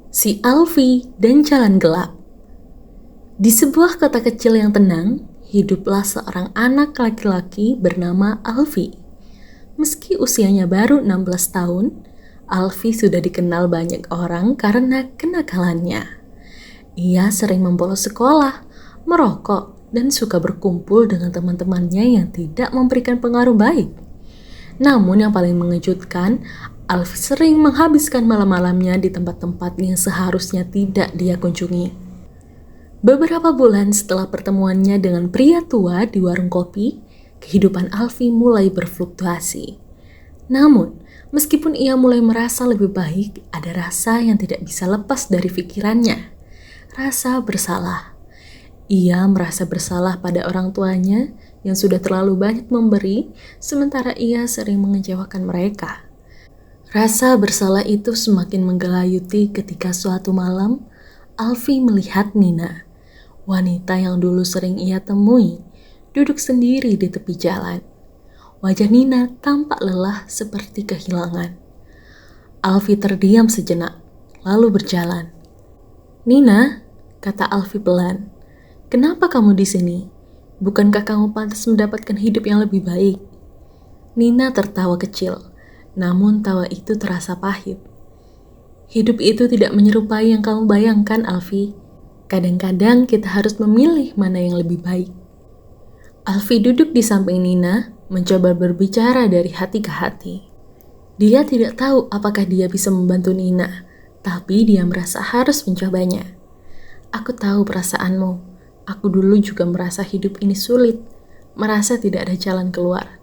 Si Alfi dan Jalan Gelap. Di sebuah kota kecil yang tenang, hiduplah seorang anak laki-laki bernama Alfi. Meski usianya baru 16 tahun, Alfi sudah dikenal banyak orang karena kenakalannya. Ia sering membolos sekolah, merokok, dan suka berkumpul dengan teman-temannya yang tidak memberikan pengaruh baik. Namun yang paling mengejutkan, Alfi sering menghabiskan malam-malamnya di tempat-tempat yang seharusnya tidak dia kunjungi. Beberapa bulan setelah pertemuannya dengan pria tua di warung kopi, kehidupan Alfi mulai berfluktuasi. Namun, meskipun ia mulai merasa lebih baik, ada rasa yang tidak bisa lepas dari pikirannya. Rasa bersalah. Ia merasa bersalah pada orang tuanya yang sudah terlalu banyak memberi, sementara ia sering mengecewakan mereka. Rasa bersalah itu semakin menggelayuti ketika suatu malam, Alfi melihat Nina, wanita yang dulu sering ia temui, duduk sendiri di tepi jalan. Wajah Nina tampak lelah seperti kehilangan. Alfi terdiam sejenak, lalu berjalan. "Nina," kata Alfi pelan, "kenapa kamu di sini? Bukankah kamu pantas mendapatkan hidup yang lebih baik?" Nina tertawa kecil, namun tawa itu terasa pahit. "Hidup itu tidak menyerupai yang kamu bayangkan, Alfi. Kadang-kadang kita harus memilih mana yang lebih baik." Alfi duduk di samping Nina, mencoba berbicara dari hati ke hati. Dia tidak tahu apakah dia bisa membantu Nina, tapi dia merasa harus mencobanya. "Aku tahu perasaanmu. Aku dulu juga merasa hidup ini sulit, merasa tidak ada jalan keluar.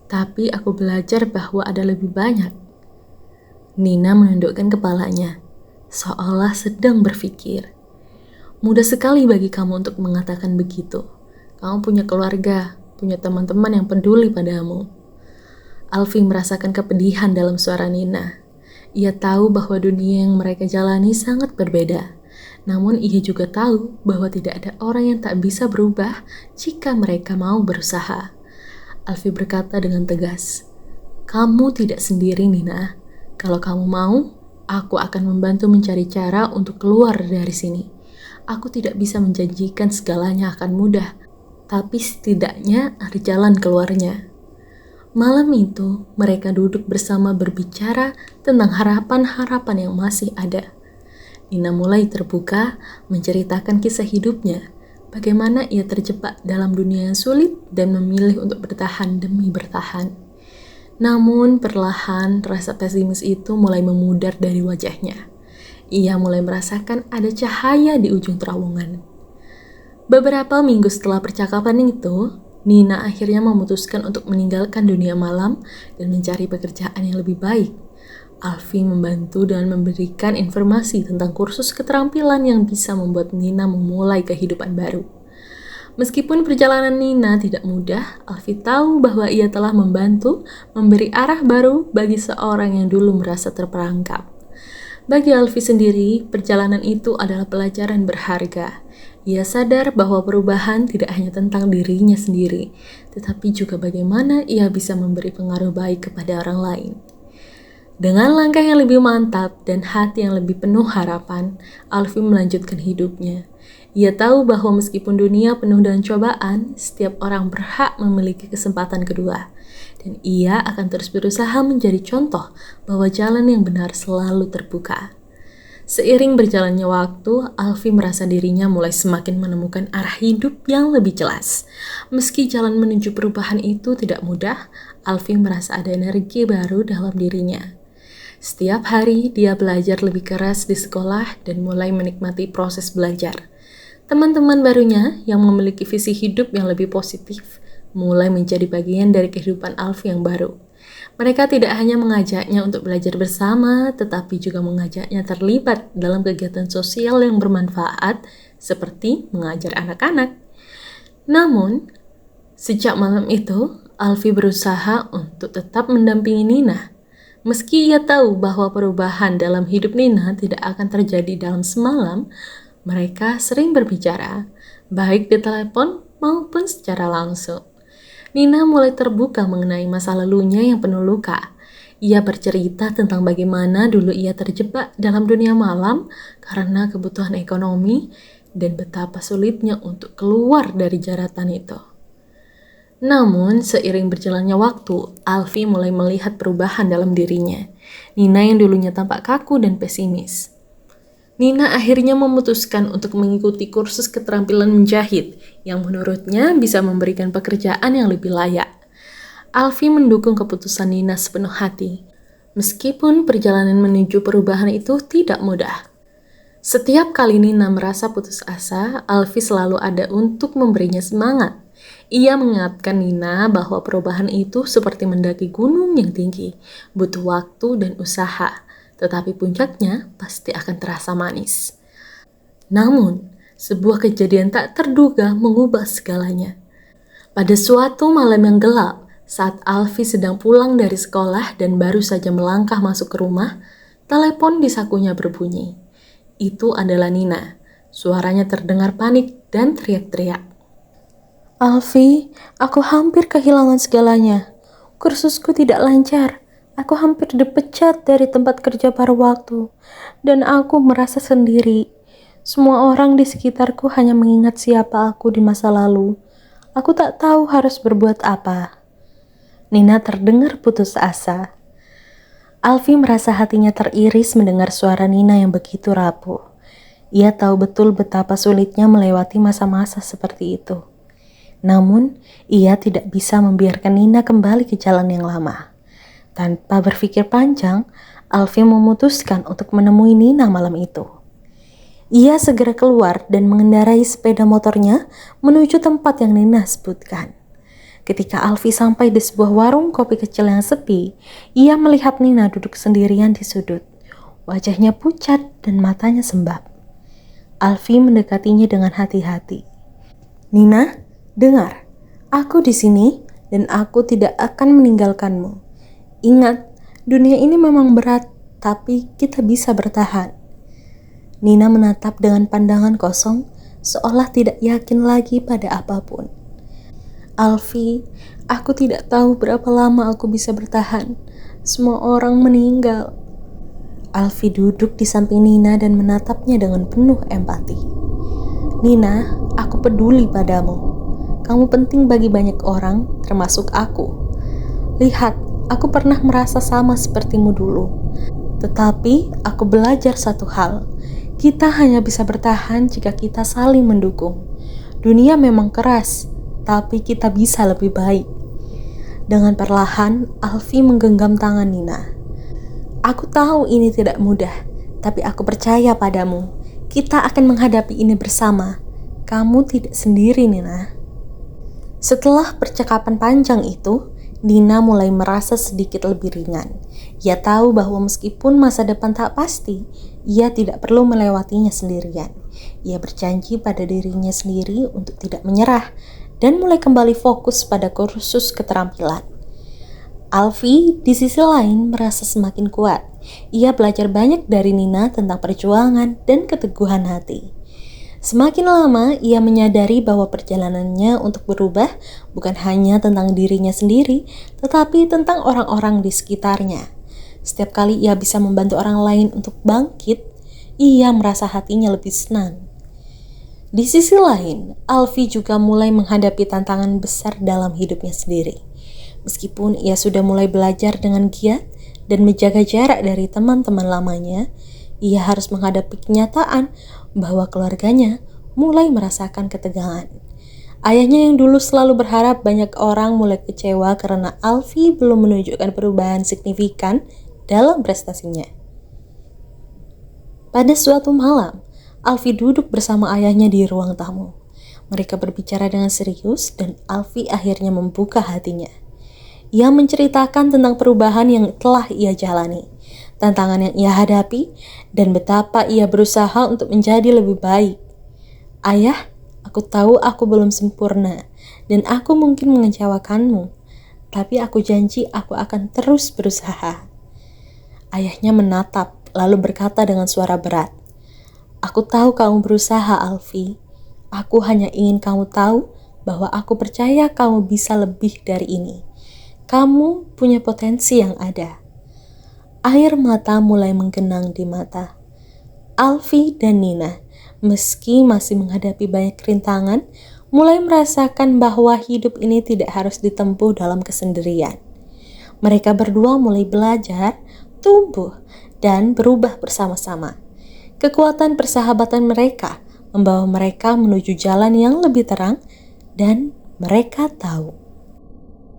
Tapi aku belajar bahwa ada lebih banyak." Nina menundukkan kepalanya, seolah sedang berpikir. "Mudah sekali bagi kamu untuk mengatakan begitu. Kamu punya keluarga, punya teman-teman yang peduli padamu." Alfi merasakan kepedihan dalam suara Nina. Ia tahu bahwa dunia yang mereka jalani sangat berbeda. Namun ia juga tahu bahwa tidak ada orang yang tak bisa berubah jika mereka mau berusaha. Alfi berkata dengan tegas, "Kamu tidak sendiri, Nina. Kalau kamu mau, aku akan membantu mencari cara untuk keluar dari sini. Aku tidak bisa menjanjikan segalanya akan mudah, tapi setidaknya ada jalan keluarnya." Malam itu, mereka duduk bersama berbicara tentang harapan-harapan yang masih ada. Nina mulai terbuka menceritakan kisah hidupnya, bagaimana ia terjebak dalam dunia yang sulit dan memilih untuk bertahan demi bertahan. Namun perlahan rasa pesimis itu mulai memudar dari wajahnya. Ia mulai merasakan ada cahaya di ujung terowongan. Beberapa minggu setelah percakapan itu, Nina akhirnya memutuskan untuk meninggalkan dunia malam dan mencari pekerjaan yang lebih baik. Alfi membantu dengan memberikan informasi tentang kursus keterampilan yang bisa membuat Nina memulai kehidupan baru. Meskipun perjalanan Nina tidak mudah, Alfi tahu bahwa ia telah membantu memberi arah baru bagi seorang yang dulu merasa terperangkap. Bagi Alfi sendiri, perjalanan itu adalah pelajaran berharga. Ia sadar bahwa perubahan tidak hanya tentang dirinya sendiri, tetapi juga bagaimana ia bisa memberi pengaruh baik kepada orang lain. Dengan langkah yang lebih mantap dan hati yang lebih penuh harapan, Alfi melanjutkan hidupnya. Ia tahu bahwa meskipun dunia penuh dengan cobaan, setiap orang berhak memiliki kesempatan kedua. Dan ia akan terus berusaha menjadi contoh bahwa jalan yang benar selalu terbuka. Seiring berjalannya waktu, Alfi merasa dirinya mulai semakin menemukan arah hidup yang lebih jelas. Meski jalan menuju perubahan itu tidak mudah, Alfi merasa ada energi baru dalam dirinya. Setiap hari dia belajar lebih keras di sekolah dan mulai menikmati proses belajar. Teman-teman barunya yang memiliki visi hidup yang lebih positif mulai menjadi bagian dari kehidupan Alfi yang baru. Mereka tidak hanya mengajaknya untuk belajar bersama, tetapi juga mengajaknya terlibat dalam kegiatan sosial yang bermanfaat, seperti mengajar anak-anak. Namun, sejak malam itu, Alfi berusaha untuk tetap mendampingi Nina. Meski ia tahu bahwa perubahan dalam hidup Nina tidak akan terjadi dalam semalam, mereka sering berbicara, baik di telepon maupun secara langsung. Nina mulai terbuka mengenai masa lalunya yang penuh luka. Ia bercerita tentang bagaimana dulu ia terjebak dalam dunia malam karena kebutuhan ekonomi dan betapa sulitnya untuk keluar dari jeratan itu. Namun, seiring berjalannya waktu, Alfie mulai melihat perubahan dalam dirinya. Nina yang dulunya tampak kaku dan pesimis. Nina akhirnya memutuskan untuk mengikuti kursus keterampilan menjahit yang menurutnya bisa memberikan pekerjaan yang lebih layak. Alfie mendukung keputusan Nina sepenuh hati, meskipun perjalanan menuju perubahan itu tidak mudah. Setiap kali Nina merasa putus asa, Alfie selalu ada untuk memberinya semangat. Ia mengingatkan Nina bahwa perubahan itu seperti mendaki gunung yang tinggi, butuh waktu dan usaha, tetapi puncaknya pasti akan terasa manis. Namun, sebuah kejadian tak terduga mengubah segalanya. Pada suatu malam yang gelap, saat Alfie sedang pulang dari sekolah dan baru saja melangkah masuk ke rumah, telepon di sakunya berbunyi. Itu adalah Nina. Suaranya terdengar panik dan teriak-teriak. Alfie, aku hampir kehilangan segalanya. Kursusku tidak lancar. Aku hampir dipecat dari tempat kerja paruh waktu. Dan aku merasa sendiri. Semua orang di sekitarku hanya mengingat siapa aku di masa lalu. Aku tak tahu harus berbuat apa. Nina terdengar putus asa. Alfie merasa hatinya teriris mendengar suara Nina yang begitu rapuh. Ia tahu betul betapa sulitnya melewati masa-masa seperti itu. Namun, ia tidak bisa membiarkan Nina kembali ke jalan yang lama. Tanpa berpikir panjang, Alfie memutuskan untuk menemui Nina malam itu. Ia segera keluar dan mengendarai sepeda motornya menuju tempat yang Nina sebutkan. Ketika Alfie sampai di sebuah warung kopi kecil yang sepi, ia melihat Nina duduk sendirian di sudut. Wajahnya pucat dan matanya sembab. Alfie mendekatinya dengan hati-hati. "Nina, dengar, aku di sini dan aku tidak akan meninggalkanmu. Ingat, dunia ini memang berat, tapi kita bisa bertahan." Nina menatap dengan pandangan kosong, seolah tidak yakin lagi pada apapun. "Alfie, aku tidak tahu berapa lama aku bisa bertahan. Semua orang meninggal." Alfie duduk di samping Nina dan menatapnya dengan penuh empati. "Nina, aku peduli padamu. Kamu penting bagi banyak orang, termasuk aku. Lihat, aku pernah merasa sama sepertimu dulu. Tetapi aku belajar satu hal. Kita hanya bisa bertahan jika kita saling mendukung. Dunia memang keras, tapi kita bisa lebih baik." Dengan perlahan, Alfie menggenggam tangan Nina. "Aku tahu ini tidak mudah, tapi aku percaya padamu. Kita akan menghadapi ini bersama. Kamu tidak sendiri, Nina." Setelah percakapan panjang itu, Nina mulai merasa sedikit lebih ringan. Ia tahu bahwa meskipun masa depan tak pasti, ia tidak perlu melewatinya sendirian. Ia berjanji pada dirinya sendiri untuk tidak menyerah dan mulai kembali fokus pada kursus keterampilan. Alfie di sisi lain merasa semakin kuat. Ia belajar banyak dari Nina tentang perjuangan dan keteguhan hati. Semakin lama, ia menyadari bahwa perjalanannya untuk berubah bukan hanya tentang dirinya sendiri, tetapi tentang orang-orang di sekitarnya. Setiap kali ia bisa membantu orang lain untuk bangkit, ia merasa hatinya lebih senang. Di sisi lain, Alfie juga mulai menghadapi tantangan besar dalam hidupnya sendiri. Meskipun ia sudah mulai belajar dengan giat dan menjaga jarak dari teman-teman lamanya, ia harus menghadapi kenyataan bahwa keluarganya mulai merasakan ketegangan. Ayahnya yang dulu selalu berharap banyak orang mulai kecewa karena Alfie belum menunjukkan perubahan signifikan dalam prestasinya. Pada suatu malam, Alfie duduk bersama ayahnya di ruang tamu. Mereka berbicara dengan serius dan Alfie akhirnya membuka hatinya. Ia menceritakan tentang perubahan yang telah ia jalani, tantangan yang ia hadapi, dan betapa ia berusaha untuk menjadi lebih baik. "Ayah, aku tahu aku belum sempurna, dan aku mungkin mengecewakanmu, tapi aku janji aku akan terus berusaha." Ayahnya menatap, lalu berkata dengan suara berat, "Aku tahu kamu berusaha, Alfie. Aku hanya ingin kamu tahu bahwa aku percaya kamu bisa lebih dari ini. Kamu punya potensi yang ada." Air mata mulai menggenang di mata Alfie dan Nina. Meski masih menghadapi banyak rintangan, mulai merasakan bahwa hidup ini tidak harus ditempuh dalam kesendirian. Mereka berdua mulai belajar, tumbuh, dan berubah bersama-sama. Kekuatan persahabatan mereka membawa mereka menuju jalan yang lebih terang, dan mereka tahu